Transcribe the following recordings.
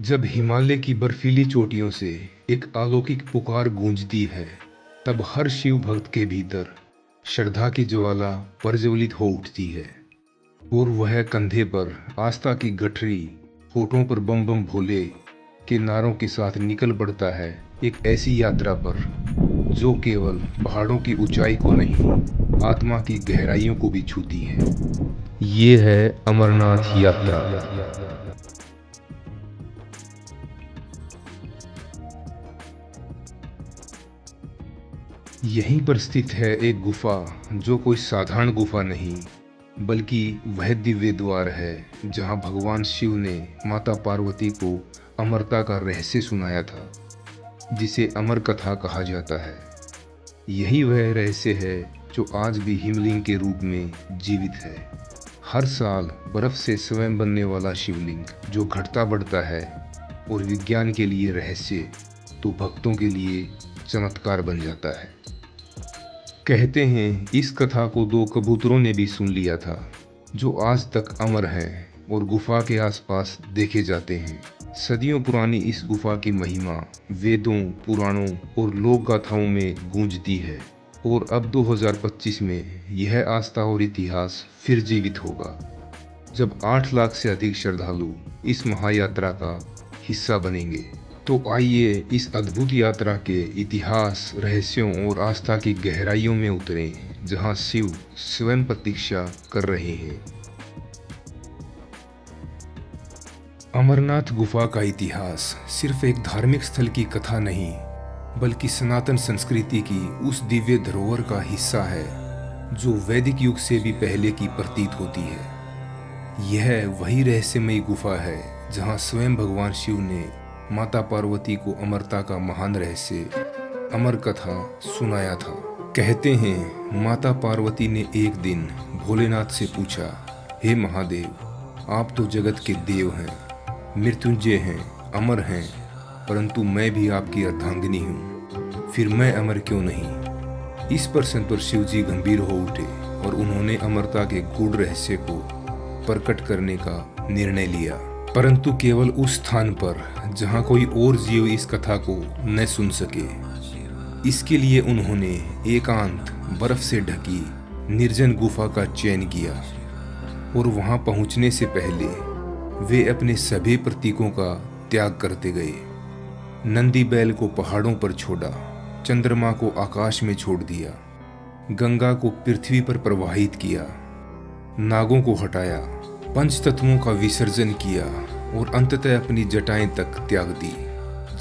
जब हिमालय की बर्फीली चोटियों से एक अलौकिक पुकार गूंजती है, तब हर शिव भक्त के भीतर श्रद्धा की ज्वाला प्रज्वलित हो उठती है और वह कंधे पर आस्था की गठरी, होठों पर बम बम भोले के नारों के साथ निकल पड़ता है एक ऐसी यात्रा पर जो केवल पहाड़ों की ऊंचाई को नहीं, आत्मा की गहराइयों को भी छूती है। ये है अमरनाथ यात्रा। यहीं पर स्थित है एक गुफा जो कोई साधारण गुफा नहीं, बल्कि वह दिव्य द्वार है जहां भगवान शिव ने माता पार्वती को अमरता का रहस्य सुनाया था, जिसे अमर कथा कहा जाता है। यही वह रहस्य है जो आज भी हिमलिंग के रूप में जीवित है। हर साल बर्फ से स्वयं बनने वाला शिवलिंग जो घटता बढ़ता है और विज्ञान के लिए रहस्य तो भक्तों के लिए चमत्कार बन जाता है। कहते हैं इस कथा को दो कबूतरों ने भी सुन लिया था, जो आज तक अमर हैं और गुफा के आसपास देखे जाते हैं। सदियों पुरानी इस गुफा की महिमा वेदों, पुराणों और लोक गाथाओं में गूंजती है और अब 2025 में यह आस्था और इतिहास फिर जीवित होगा, जब 8 लाख से अधिक श्रद्धालु इस महायात्रा का हिस्सा बनेंगे। तो आइए इस अद्भुत यात्रा के इतिहास, रहस्यों और आस्था की गहराइयों में उतरें, जहां शिव स्वयं प्रतीक्षा कर रहे हैं। अमरनाथ गुफा का इतिहास सिर्फ एक धार्मिक स्थल की कथा नहीं, बल्कि सनातन संस्कृति की उस दिव्य धरोहर का हिस्सा है जो वैदिक युग से भी पहले की प्रतीत होती है। यह वही रहस्यमयी गुफा है जहां स्वयं भगवान शिव ने माता पार्वती को अमरता का महान रहस्य अमर कथा सुनाया था। कहते हैं माता पार्वती ने एक दिन भोलेनाथ से पूछा, हे महादेव, आप तो जगत के देव हैं, मृत्युंजय हैं, अमर हैं, परंतु मैं भी आपकी अर्धांगिनी हूँ, फिर मैं अमर क्यों नहीं? इस प्रश्न पर शिव जी गंभीर हो उठे और उन्होंने अमरता के गूढ़ रहस्य को प्रकट करने का निर्णय लिया, परंतु केवल उस स्थान पर जहां कोई और जीव इस कथा को न सुन सके। इसके लिए उन्होंने एकांत, बर्फ से ढकी निर्जन गुफा का चयन किया और वहां पहुंचने से पहले वे अपने सभी प्रतीकों का त्याग करते गए। नंदी बैल को पहाड़ों पर छोड़ा, चंद्रमा को आकाश में छोड़ दिया, गंगा को पृथ्वी पर प्रवाहित किया, नागों को हटाया, पंच तत्वों का विसर्जन किया और अंततः अपनी जटाएं तक त्याग दी।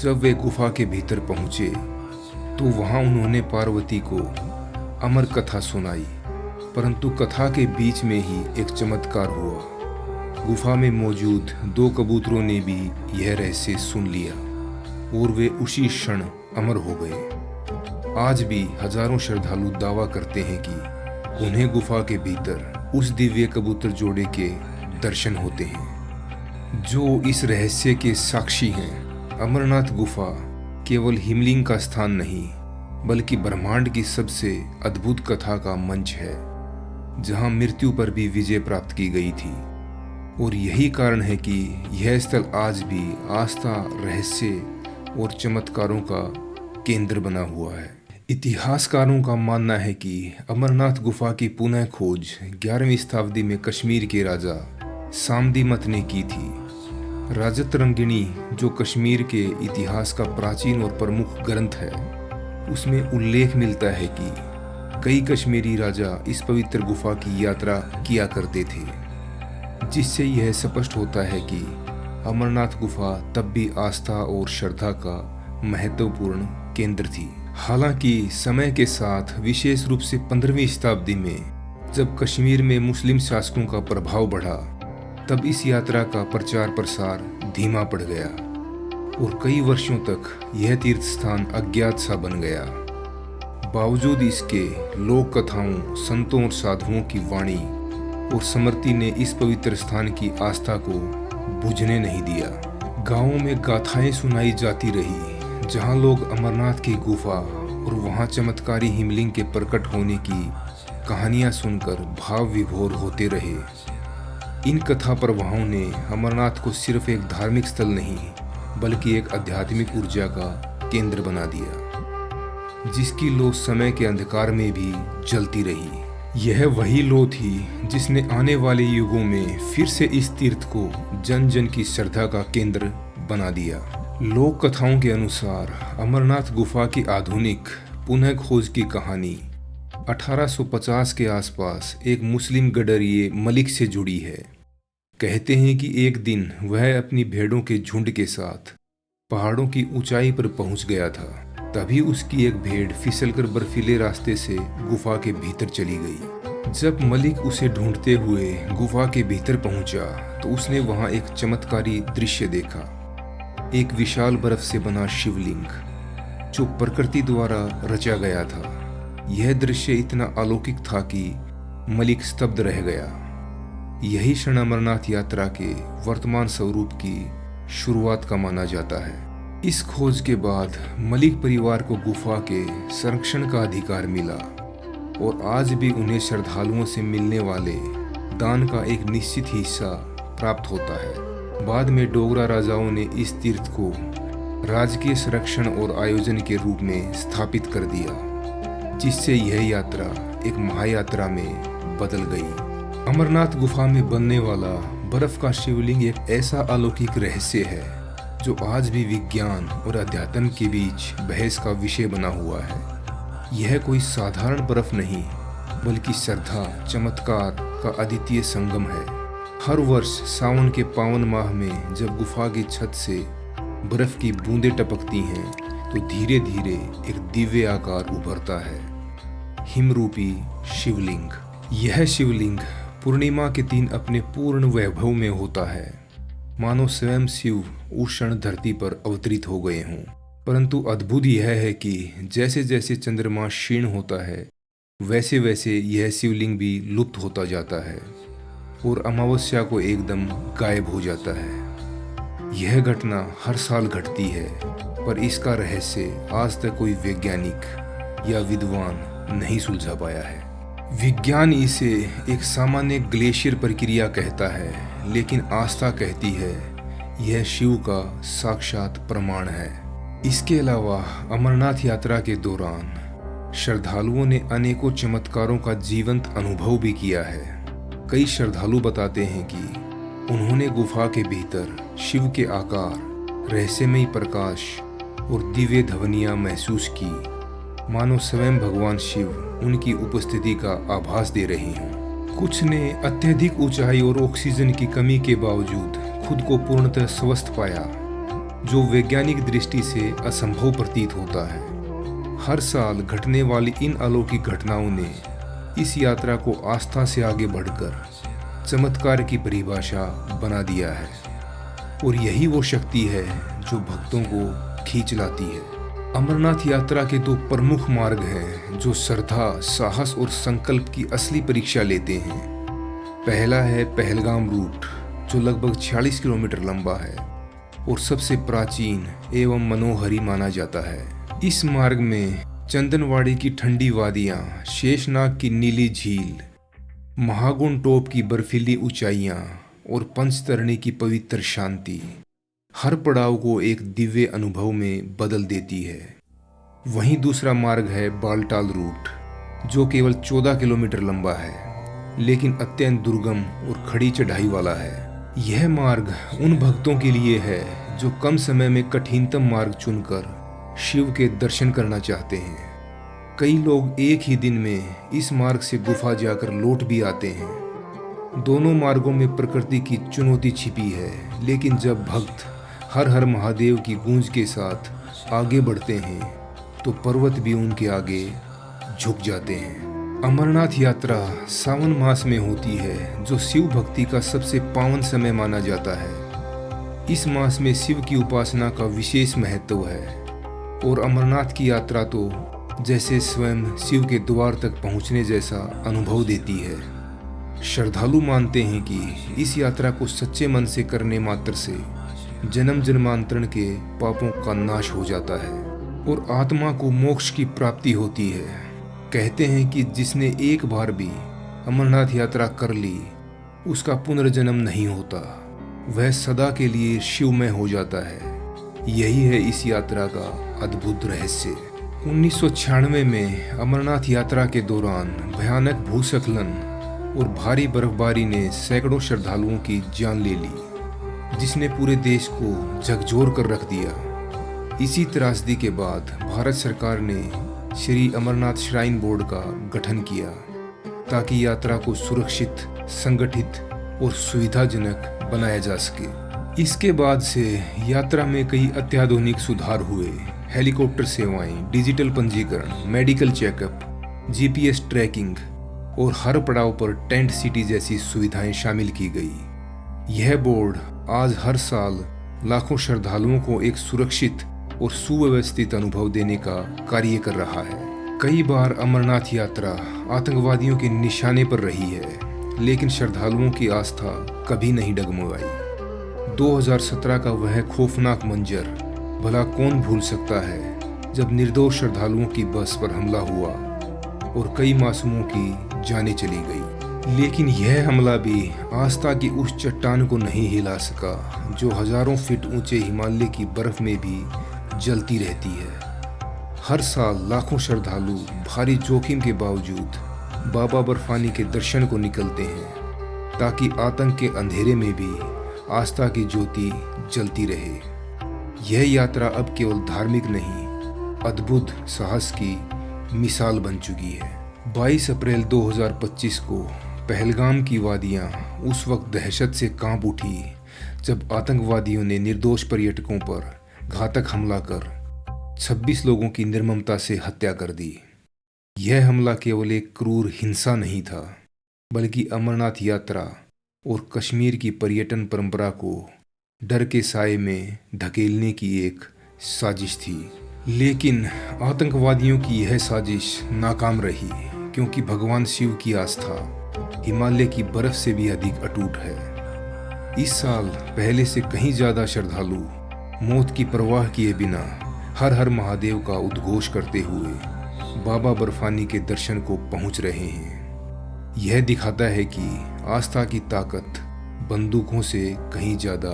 जब वे गुफा के भीतर पहुंचे तो वहां उन्होंने पार्वती को अमर कथा सुनाई, परंतु कथा के बीच में ही एक चमत्कार हुआ। गुफा में मौजूद दो कबूतरों ने भी यह रहस्य सुन लिया और वे उसी क्षण अमर हो गए। आज भी हजारों श्रद्धालु दावा करते हैं कि उन्हें गुफा के भीतर उस दिव्य कबूतर जोड़े के दर्शन होते हैं, जो इस रहस्य के साक्षी हैं। अमरनाथ गुफा केवल हिमलिंग का स्थान नहीं, बल्कि ब्रह्मांड की सबसे अद्भुत कथा का मंच है, जहां मृत्यु पर भी विजय प्राप्त की गई थी। और यही कारण है कि यह स्थल आज भी आस्था, रहस्य और चमत्कारों का केंद्र बना हुआ है। इतिहासकारों का मानना है कि अमरनाथ गुफा की पुनः खोज 11वीं शताब्दी में कश्मीर के राजा सामदीमत ने की थी। राजतरंगिणी, जो कश्मीर के इतिहास का प्राचीन और प्रमुख ग्रंथ है, उसमें उल्लेख मिलता है कि कई कश्मीरी राजा इस पवित्र गुफा की यात्रा किया करते थे, जिससे यह स्पष्ट होता है कि अमरनाथ गुफा तब भी आस्था और श्रद्धा का महत्वपूर्ण केंद्र थी। हालांकि समय के साथ, विशेष रूप से 15वीं शताब्दी में जब कश्मीर में मुस्लिम शासकों का प्रभाव बढ़ा, तब इस यात्रा का प्रचार प्रसार धीमा पड़ गया और कई वर्षों तक यह तीर्थ स्थान अज्ञात सा बन गया। बावजूद इसके, लोक कथाओं, संतों और साधुओं की वाणी और स्मृति ने इस पवित्र स्थान की आस्था को बुझने नहीं दिया। गांवों में गाथाएं सुनाई जाती रही, जहां लोग अमरनाथ की गुफा और वहां चमत्कारी हिमलिंग के प्रकट होने की कहानियां सुनकर भाव विभोर होते रहे। इन कथा प्रवाहों ने अमरनाथ को सिर्फ एक धार्मिक स्थल नहीं, बल्कि एक आध्यात्मिक ऊर्जा का केंद्र बना दिया, जिसकी लौ समय के अंधकार में भी जलती रही। यह वही लौ थी जिसने आने वाले युगों में फिर से इस तीर्थ को जन जन की श्रद्धा का केंद्र बना दिया। लोक कथाओं के अनुसार अमरनाथ गुफा की आधुनिक पुनः खोज की कहानी 1850 के आसपास एक मुस्लिम गडरिये मलिक से जुड़ी है। कहते हैं कि एक दिन वह अपनी भेड़ों के झुंड के साथ पहाड़ों की ऊंचाई पर पहुंच गया था। तभी उसकी एक भेड़ फिसलकर बर्फीले रास्ते से गुफा के भीतर चली गई। जब मलिक उसे ढूंढते हुए गुफा के भीतर पहुंचा तो उसने वहां एक चमत्कारी दृश्य देखा। एक विशाल बर्फ से बना शिवलिंग जो प्रकृति द्वारा रचा गया था। यह दृश्य इतना अलौकिक था कि मलिक स्तब्ध रह गया। यही क्षण अमरनाथ यात्रा के वर्तमान स्वरूप की शुरुआत का माना जाता है। इस खोज के बाद मलिक परिवार को गुफा के संरक्षण का अधिकार मिला और आज भी उन्हें श्रद्धालुओं से मिलने वाले दान का एक निश्चित हिस्सा प्राप्त होता है। बाद में डोगरा राजाओं ने इस तीर्थ को राजकीय संरक्षण और आयोजन के रूप में स्थापित कर दिया, जिससे यह यात्रा एक महायात्रा में बदल गई। अमरनाथ गुफा में बनने वाला बर्फ का शिवलिंग एक ऐसा अलौकिक रहस्य है जो आज भी विज्ञान और अध्यात्म के बीच बहस का विषय बना हुआ है। यह कोई साधारण बर्फ नहीं, बल्कि श्रद्धा चमत्कार का अद्वितीय संगम है। हर वर्ष सावन के पावन माह में जब गुफा की छत से बर्फ की बूंदें टपकती हैं तो धीरे धीरे एक दिव्य आकार उभरता है, हिमरूपी शिवलिंग। यह शिवलिंग पूर्णिमा के दिन अपने पूर्ण वैभव में होता है, मानो स्वयं शिव उस क्षण धरती पर अवतरित हो गए हों। परंतु अद्भुत यह है कि जैसे जैसे चंद्रमा क्षीण होता है वैसे वैसे यह शिवलिंग भी लुप्त होता जाता है और अमावस्या को एकदम गायब हो जाता है। यह घटना हर साल घटती है, पर इसका रहस्य आज तक कोई वैज्ञानिक या विद्वान नहीं सुलझा पाया है। विज्ञान इसे एक सामान्य ग्लेशियर प्रक्रिया कहता है, लेकिन आस्था कहती है यह शिव का साक्षात प्रमाण है। इसके अलावा अमरनाथ यात्रा के दौरान श्रद्धालुओं ने अनेकों चमत्कारों का जीवंत अनुभव भी किया है। कई श्रद्धालु बताते हैं कि उन्होंने गुफा के भीतर शिव के आकार, रहस्यमयी प्रकाश और दिव्य ध्वनियाँ महसूस की, मानो स्वयं भगवान शिव उनकी उपस्थिति का आभास दे रहे हों। कुछ ने अत्यधिक ऊंचाई और ऑक्सीजन की कमी के बावजूद खुद को पूर्णतः स्वस्थ पाया, जो वैज्ञानिक दृष्टि से असंभव प्रतीत होता है। हर साल घटने वाली इन अलौकिक घटनाओं ने इस यात्रा को आस्था से आगे बढ़कर चमत्कार की परिभाषा बना दिया है, और यही वो शक्ति है जो भक्तों को खींच लाती है। अमरनाथ यात्रा के दो प्रमुख मार्ग हैं जो श्रद्धा, साहस और संकल्प की असली परीक्षा लेते हैं। पहला है पहलगाम रूट, जो लगभग 46 किलोमीटर लंबा है और सबसे प्राचीन एवं मनोहरी माना जाता है। इस मार्ग में चंदनवाड़ी की ठंडी वादियाँ, शेषनाग की नीली झील, महागुण टॉप की बर्फीली ऊंचाइयाँ और पंचतरणी की पवित्र शांति हर पड़ाव को एक दिव्य अनुभव में बदल देती है। वहीं दूसरा मार्ग है बालटाल रूट, जो केवल 14 किलोमीटर लंबा है, लेकिन अत्यंत दुर्गम और खड़ी चढ़ाई वाला है। यह मार्ग उन भक्तों के लिए है जो कम समय में कठिनतम मार्ग चुनकर शिव के दर्शन करना चाहते हैं। कई लोग एक ही दिन में इस मार्ग से गुफा जाकर लौट भी आते हैं। दोनों मार्गों में प्रकृति की चुनौती छिपी है, लेकिन जब भक्त हर हर महादेव की गूंज के साथ आगे बढ़ते हैं तो पर्वत भी उनके आगे झुक जाते हैं। अमरनाथ यात्रा सावन मास में होती है, जो शिव भक्ति का सबसे पावन समय माना जाता है। इस मास में शिव की उपासना का विशेष महत्व है और अमरनाथ की यात्रा तो जैसे स्वयं शिव के द्वार तक पहुंचने जैसा अनुभव देती है। श्रद्धालु मानते हैं कि इस यात्रा को सच्चे मन से करने मात्र से जन्म जन्मांतरण के पापों का नाश हो जाता है और आत्मा को मोक्ष की प्राप्ति होती है। कहते हैं कि जिसने एक बार भी अमरनाथ यात्रा कर ली, उसका पुनर्जन्म नहीं होता, वह सदा के लिए शिवमय हो जाता है। यही है इस यात्रा का अद्भुत रहस्य। 1996 में अमरनाथ यात्रा के दौरान भयानक भूस्खलन और भारी बर्फबारी ने सैकड़ों श्रद्धालुओं की जान ले ली, जिसने पूरे देश को झकझोर कर रख दिया। इसी त्रासदी के बाद भारत सरकार ने श्री अमरनाथ श्राइन बोर्ड का गठन किया ताकि यात्रा को सुरक्षित, संगठित और सुविधाजनक बनाया जा सके। इसके बाद से यात्रा में कई अत्याधुनिक सुधार हुए। हेलीकॉप्टर सेवाएं, डिजिटल पंजीकरण, मेडिकल चेकअप, जीपीएस ट्रैकिंग और हर पड़ाव पर टेंट सिटी जैसी सुविधाएं शामिल की गई। यह बोर्ड आज हर साल लाखों श्रद्धालुओं को एक सुरक्षित और सुव्यवस्थित अनुभव देने का कार्य कर रहा है। कई बार अमरनाथ यात्रा आतंकवादियों के निशाने पर रही है, लेकिन श्रद्धालुओं की आस्था कभी नहीं डगमगाई। 2017 का वह खौफनाक मंजर भला कौन भूल सकता है, जब निर्दोष श्रद्धालुओं की बस पर हमला हुआ और कई मासूमों की जानें चली गई। लेकिन यह हमला भी आस्था की उस चट्टान को नहीं हिला सका जो हजारों फीट ऊंचे हिमालय की बर्फ में भी जलती रहती है। हर साल लाखों श्रद्धालु भारी जोखिम के बावजूद बाबा बर्फानी के दर्शन को निकलते हैं ताकि आतंक के अंधेरे में भी आस्था की ज्योति जलती रहे। यह यात्रा अब केवल धार्मिक नहीं, अद्भुत साहस की मिसाल बन चुकी है। 22 अप्रैल 2025 को पहलगाम की वादियां उस वक्त दहशत से कांप उठी जब आतंकवादियों ने निर्दोष पर्यटकों पर घातक हमला कर 26 लोगों की निर्ममता से हत्या कर दी। यह हमला केवल एक क्रूर हिंसा नहीं था, बल्कि अमरनाथ यात्रा और कश्मीर की पर्यटन परंपरा को डर के साए में धकेलने की एक साजिश थी। लेकिन आतंकवादियों की यह साजिश नाकाम रही, क्योंकि भगवान शिव की आस्था हिमालय की बर्फ से भी अधिक अटूट है। इस साल पहले से कहीं ज्यादा श्रद्धालु मौत की परवाह किए बिना हर हर महादेव का उद्घोष करते हुए बाबा बर्फानी के दर्शन को पहुंच रहे हैं। यह दिखाता है कि आस्था की ताकत बंदूकों से कहीं ज्यादा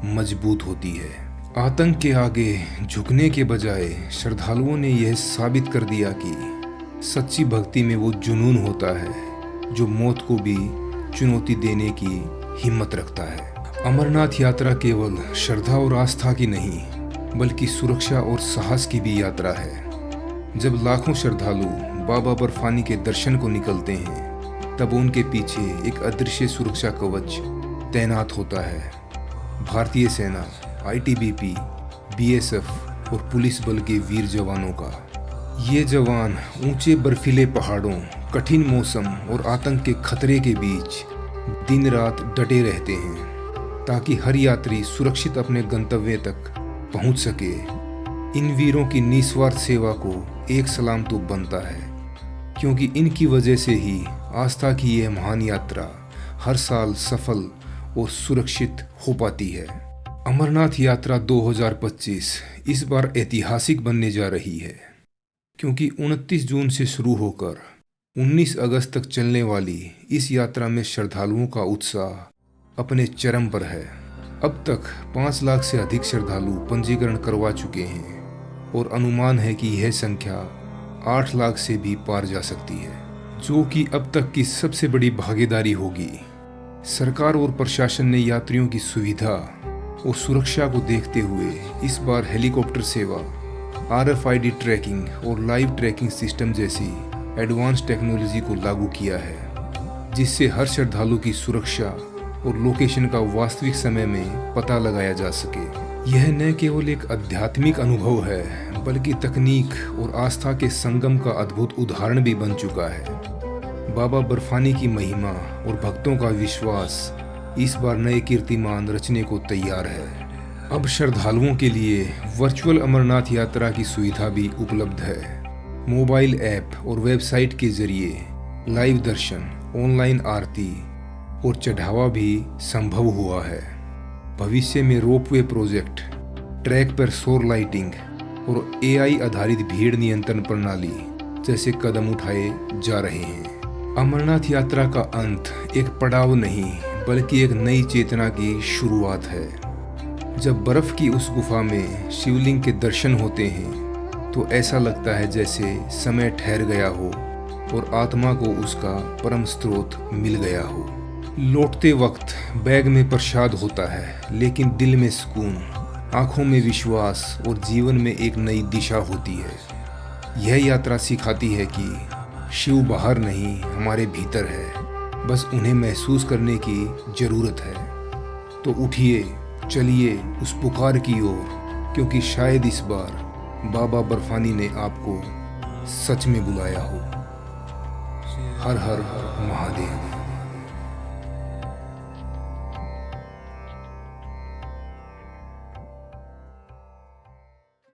मजबूत होती है। आतंक के आगे झुकने के बजाय श्रद्धालुओं ने यह साबित कर दिया कि सच्ची भक्ति में वो जुनून होता है जो मौत को भी चुनौती देने की हिम्मत रखता है। अमरनाथ यात्रा केवल श्रद्धा और आस्था की नहीं, बल्कि सुरक्षा और साहस की भी यात्रा है। जब लाखों श्रद्धालु बाबा बर्फानी के दर्शन को निकलते हैं, तब उनके पीछे एक अदृश्य सुरक्षा कवच तैनात होता है। भारतीय सेना, आईटीबीपी, बीएसएफ और पुलिस बल के वीर जवानों का। ये जवान ऊंचे बर्फीले पहाड़ों, कठिन मौसम और आतंक के खतरे के बीच दिन रात डटे रहते हैं ताकि हर यात्री सुरक्षित अपने गंतव्य तक पहुंच सके। इन वीरों की निस्वार्थ सेवा को एक सलाम तो बनता है, क्योंकि इनकी वजह से ही आस्था की यह महान यात्रा हर साल सफल और सुरक्षित हो पाती है। अमरनाथ यात्रा 2025 इस बार ऐतिहासिक बनने जा रही है, क्योंकि 29 जून से शुरू होकर 19 अगस्त तक चलने वाली इस यात्रा में श्रद्धालुओं का उत्साह अपने चरम पर है। अब तक 5 लाख से अधिक श्रद्धालु पंजीकरण करवा चुके हैं और अनुमान है कि यह संख्या 8 लाख से भी पार जा सकती है, जो कि अब तक की सबसे बड़ी भागीदारी होगी। सरकार और प्रशासन ने यात्रियों की सुविधा और सुरक्षा को देखते हुए इस बार हेलीकॉप्टर सेवा, RFID ट्रैकिंग और लाइव ट्रैकिंग सिस्टम जैसी एडवांस टेक्नोलॉजी को लागू किया है, जिससे हर श्रद्धालु की सुरक्षा और लोकेशन का वास्तविक समय में पता लगाया जा सके। यह न केवल एक आध्यात्मिक अनुभव है, बल्कि तकनीक और आस्था के संगम का अद्भुत उदाहरण भी बन चुका है। बाबा बर्फानी की महिमा और भक्तों का विश्वास इस बार नए कीर्तिमान रचने को तैयार है। अब श्रद्धालुओं के लिए वर्चुअल अमरनाथ यात्रा की सुविधा भी उपलब्ध है। मोबाइल ऐप और वेबसाइट के जरिए लाइव दर्शन, ऑनलाइन आरती और चढ़ावा भी संभव हुआ है। भविष्य में रोपवे प्रोजेक्ट, ट्रैक पर सौर लाइटिंग और AI आधारित भीड़ नियंत्रण प्रणाली जैसे कदम उठाए जा रहे हैं। अमरनाथ यात्रा का अंत एक पड़ाव नहीं, बल्कि एक नई चेतना की शुरुआत है। जब बर्फ की उस गुफा में शिवलिंग के दर्शन होते हैं तो ऐसा लगता है जैसे समय ठहर गया हो और आत्मा को उसका परम स्रोत मिल गया हो। लौटते वक्त बैग में प्रसाद होता है, लेकिन दिल में सुकून, आंखों में विश्वास और जीवन में एक नई दिशा होती है। यह यात्रा सिखाती है कि शिव बाहर नहीं, हमारे भीतर है, बस उन्हें महसूस करने की ज़रूरत है। तो उठिए, चलिए उस पुकार की ओर, क्योंकि शायद इस बार बाबा बर्फानी ने आपको सच में बुलाया हो। हर हर महादेव।